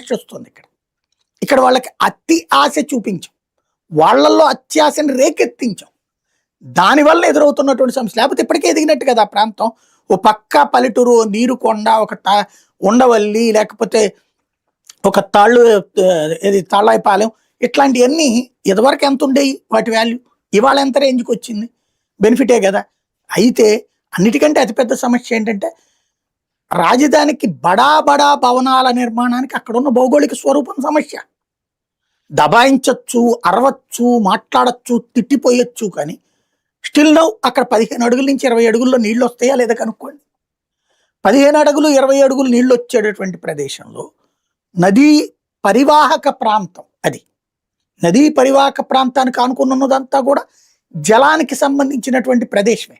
సమస్య వస్తుంది ఇక్కడ. ఇక్కడ వాళ్ళకి అతి ఆశ చూపించాం, వాళ్ళల్లో అత్యాశని రేకెత్తించాం. దానివల్ల ఎదురవుతున్నటువంటి సమస్య. లేకపోతే ఇప్పటికే ఎదిగినట్టు కదా ఆ ప్రాంతం. ఓ పక్క పల్లెటూరు, నీరు కొండ, ఒక ఉండవల్లి, లేకపోతే ఒక తాళ్ళు, ఇది తాళ్ళాయిపాలెం, ఇట్లాంటివన్నీ ఇదివరకు ఎంత ఉండేవి వాటి వాల్యూ, ఇవాళ ఎంత రేంజ్కి వచ్చింది? బెనిఫిటే కదా. అయితే అన్నిటికంటే అతిపెద్ద సమస్య ఏంటంటే రాజధానికి బడా బడా భవనాల నిర్మాణానికి అక్కడున్న భౌగోళిక స్వరూపం సమస్య. దబాయించచ్చు, అరవచ్చు, మాట్లాడచ్చు, తిట్టిపోయొచ్చు, కానీ స్టిల్ నౌ అక్కడ 15 అడుగుల నుంచి 20 అడుగుల్లో నీళ్ళు వస్తాయా లేదా కనుక్కోండి. 15 అడుగులు 20 అడుగులు నీళ్ళు వచ్చేటటువంటి ప్రదేశంలో నదీ పరివాహక ప్రాంతం అది. నదీ పరివాహక ప్రాంతానికి ఆనుకున్నదంతా కూడా జలానికి సంబంధించినటువంటి ప్రదేశమే.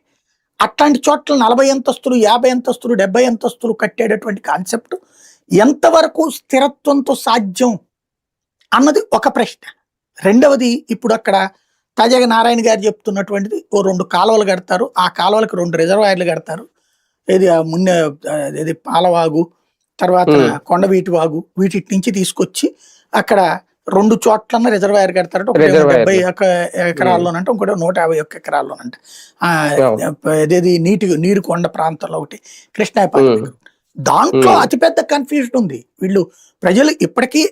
అట్లాంటి చోట్ల 40 అంతస్తులు, 50 అంతస్తులు, 70 అంతస్తులు కట్టేటటువంటి కాన్సెప్ట్ ఎంతవరకు స్థిరత్వంతో సాధ్యం అన్నది ఒక ప్రశ్న. రెండవది, ఇప్పుడు అక్కడ తాజాగా నారాయణ గారు చెప్తున్నటువంటిది, ఓ 2 కాలువలు కడతారు, ఆ కాలువలకు 2 రిజర్వాయర్లు కడతారు. ఇది పాలవాగు, తర్వాత కొండవీటి వాగు, వీటి నుంచి తీసుకొచ్చి అక్కడ 2 చోట్లన్న రిజర్వాయర్ కడతారంటే, ఒకటి 70 ఎకరాల్లోనంటే, ఇంకోటి 151 ఎకరాల్లోనంట. ఇదేది నీరు కొండ ప్రాంతంలో ఒకటి కృష్ణాయపాలెం. దాంట్లో అతిపెద్ద కన్ఫ్యూజన్ ఉంది. వీళ్ళు ప్రజలు ఇప్పటికీ